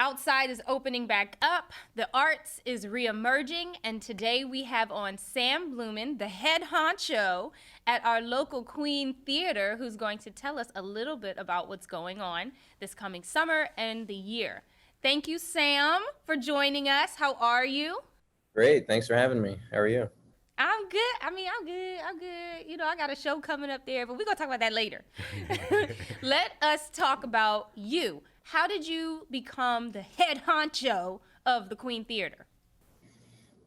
Outside is opening back up, the arts is reemerging, and today we have on Sam Blumin, the head honcho at our local Queen Theater, who's going to tell us a little bit about what's going on this coming summer and the year. Thank you, Sam, for joining us. How are you? Great. Thanks for having me. How are you? I'm good. I'm good. You know, I got a show coming up there, but we're going to talk about that later. Let us talk about you. How did you become the head honcho of the Queen Theater?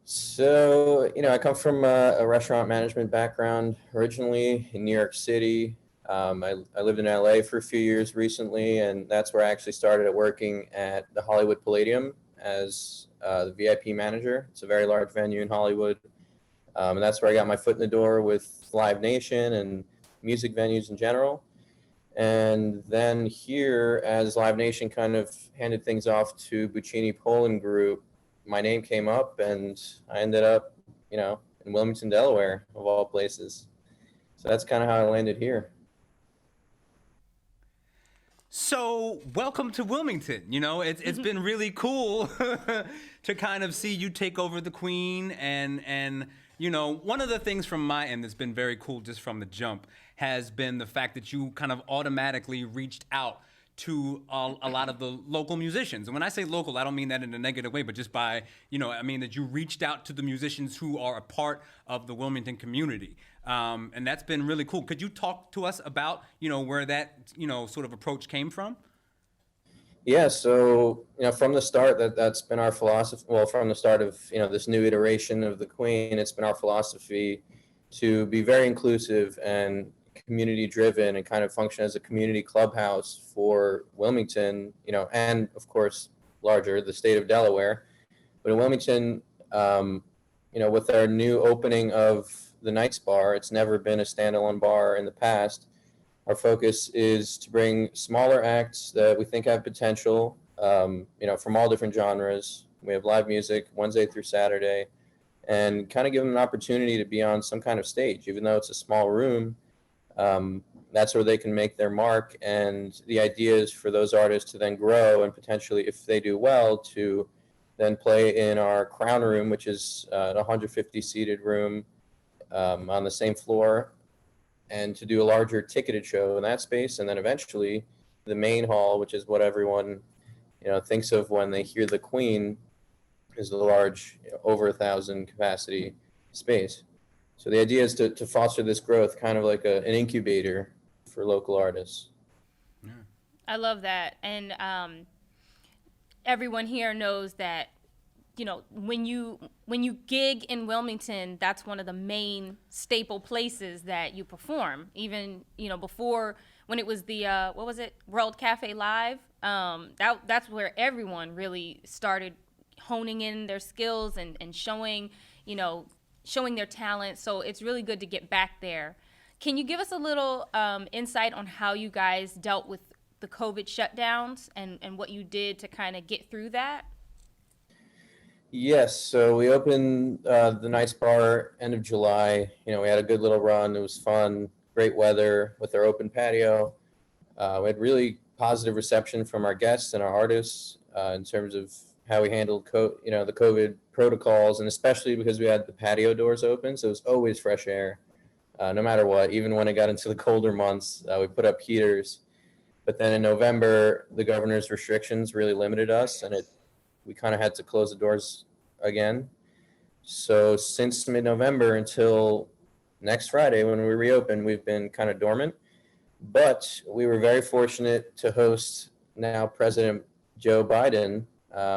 I come from a restaurant management background originally in New York City. I lived in LA for a few years recently, and that's where I actually started working at the Hollywood Palladium as the VIP manager. It's a very large venue in Hollywood. And that's where I got my foot in the door with Live Nation and music venues in general. And then here, as Live Nation kind of handed things off to Buccini Poland Group, my name came up, and I ended up, in Wilmington, Delaware, of all places. So that's kind of how I landed here. So, welcome to Wilmington. It's been really cool to kind of see you take over the Queen, and one of the things from my end that's been very cool just from the jump has been the fact that you kind of automatically reached out to a lot of the local musicians. And when I say local, I don't mean that in a negative way, but just I mean that you reached out to the musicians who are a part of the Wilmington community. And that's been really cool. Could you talk to us about, where that, sort of approach came from? Yeah, so from the start, that's been our philosophy. Well, from the start of this new iteration of the Queen, it's been our philosophy to be very inclusive and community driven and kind of function as a community clubhouse for Wilmington, and of course larger, the state of Delaware. But in Wilmington, with our new opening of the Knights Bar, it's never been a standalone bar in the past. Our focus is to bring smaller acts that we think have potential, from all different genres. We have live music Wednesday through Saturday, and kind of give them an opportunity to be on some kind of stage, even though it's a small room. That's where they can make their mark, and the idea is for those artists to then grow and potentially, if they do well, to then play in our Crown Room, which is an 150 seated room on the same floor, and to do a larger ticketed show in that space, and then eventually the main hall, which is what everyone thinks of when they hear the Queen, is the large, over 1,000 capacity space. So the idea is to foster this growth, kind of like an incubator for local artists. Yeah. I love that. And everyone here knows that, when you gig in Wilmington, that's one of the main staple places that you perform. Even, before, when it was the, what was it, World Cafe Live, that's where everyone really started honing in their skills and showing, showing their talent. So it's really good to get back there. Can you give us a little insight on how you guys dealt with the COVID shutdowns and what you did to kind of get through that? Yes, so we opened the Nice Bar end of July. We had a good little run. It was fun, great weather with our open patio. We had really positive reception from our guests and our artists in terms of how we handled the COVID protocols, and especially because we had the patio doors open, so it was always fresh air, no matter what. Even when it got into the colder months, we put up heaters. But then in November, the governor's restrictions really limited us, and we kind of had to close the doors again. So since mid-November until next Friday when we reopen, we've been kind of dormant. But we were very fortunate to host now President Joe Biden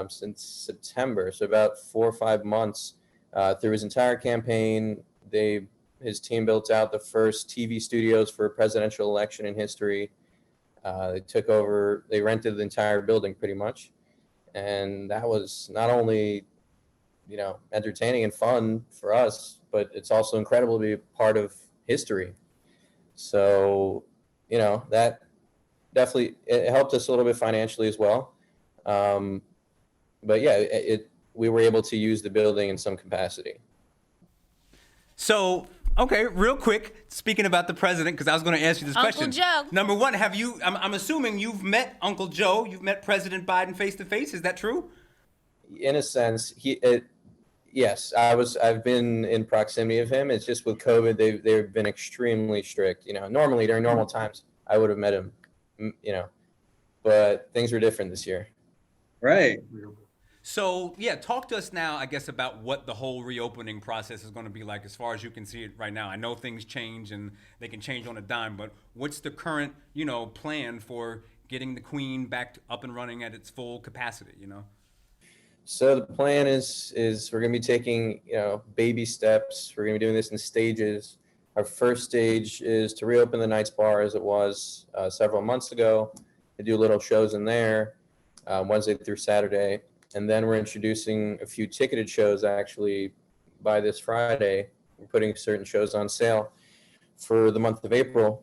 since September, so about 4 or 5 months. Through his entire campaign, his team built out the first TV studios for a presidential election in history. They rented the entire building pretty much. And that was not only, entertaining and fun for us, but it's also incredible to be a part of history. So, that definitely it helped us a little bit financially as well. But yeah, we were able to use the building in some capacity. So Okay, real quick, speaking about the president, because I was going to ask you this Uncle question. Joe. Number one, I'm assuming you've met Uncle Joe, you've met President Biden face to face. Is that true? In a sense, yes, I've been in proximity of him. It's just with COVID, they've been extremely strict. Normally during normal times, I would have met him, but things were different this year. Right. So, yeah, talk to us now, I guess, about what the whole reopening process is going to be like as far as you can see it right now. I know things change and they can change on a dime, but what's the current, plan for getting the Queen back up and running at its full capacity, So the plan is we're going to be taking, baby steps. We're going to be doing this in stages. Our first stage is to reopen the Knights Bar as it was several months ago. They do little shows in there, Wednesday through Saturday. And then we're introducing a few ticketed shows actually by this Friday. We're putting certain shows on sale for the month of April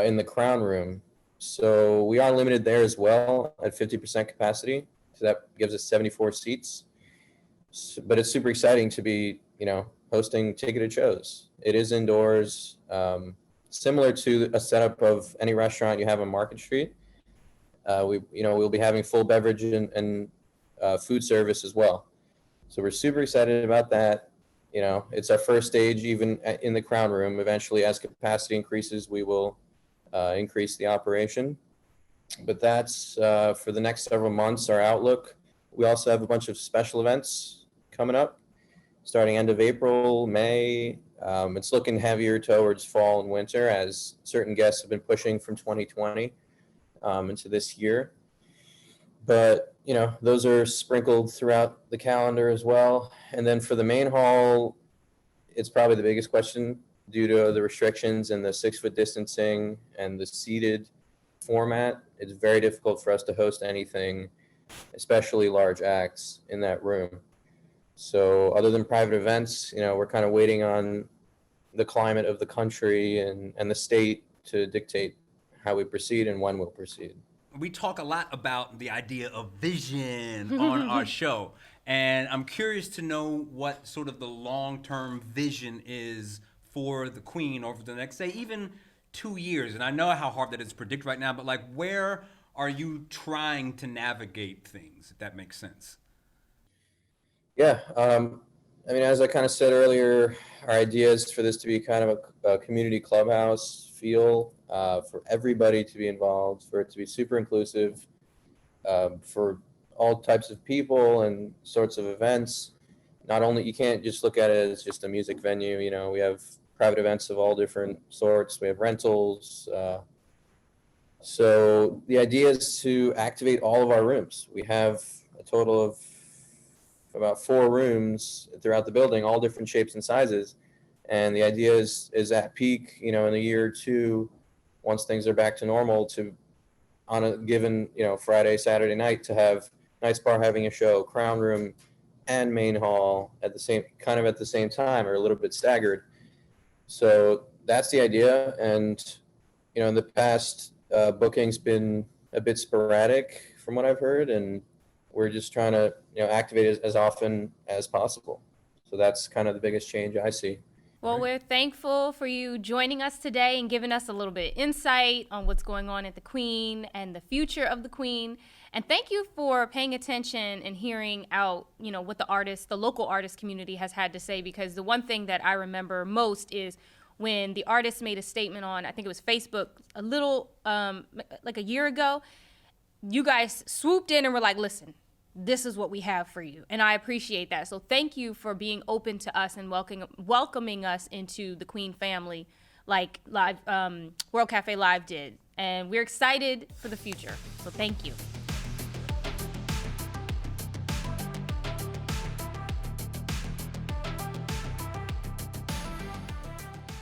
in the Crown Room. So we are limited there as well at 50% capacity. So that gives us 74 seats. But it's super exciting to be, hosting ticketed shows. It is indoors, similar to a setup of any restaurant you have on Market Street. We'll be having full beverage and food service as well. So we're super excited about that. It's our first stage, even in the Crown Room. Eventually, as capacity increases, we will increase the operation. But that's for the next several months, our outlook. We also have a bunch of special events coming up, starting end of April, May. It's looking heavier towards fall and winter as certain guests have been pushing from 2020 into this year. But, those are sprinkled throughout the calendar as well. And then for the main hall, it's probably the biggest question due to the restrictions and the 6-foot distancing and the seated format. It's very difficult for us to host anything, especially large acts, in that room. So other than private events, we're kind of waiting on the climate of the country and the state to dictate how we proceed and when we'll proceed. We talk a lot about the idea of vision on our show. And I'm curious to know what sort of the long-term vision is for the Queen over the next, say, even 2 years. And I know how hard that is to predict right now, but where are you trying to navigate things, if that makes sense? Yeah. As I kind of said earlier, our idea is for this to be kind of a community clubhouse feel, for everybody to be involved, for it to be super inclusive, for all types of people and sorts of events. Not only, you can't just look at it as just a music venue. We have private events of all different sorts. We have rentals. So the idea is to activate all of our rooms. We have a total of about 4 rooms throughout the building, all different shapes and sizes. And the idea is at peak, in a year or two, once things are back to normal, to on a given, Friday, Saturday night, to have Knights Bar having a show, Crown Room and Main Hall at the same time, or a little bit staggered. So that's the idea. And, in the past, booking's been a bit sporadic from what I've heard, and we're just trying to, activate it as often as possible. So that's kind of the biggest change I see. Well, we're thankful for you joining us today and giving us a little bit of insight on what's going on at the Queen and the future of the Queen. And thank you for paying attention and hearing out, what the local artist community has had to say, because the one thing that I remember most is when the artist made a statement on, I think it was Facebook, a little, like a year ago, you guys swooped in and were like, listen, this is what we have for you. And I appreciate that. So thank you for being open to us and welcoming us into the Queen family like World Cafe Live did. And we're excited for the future. So thank you.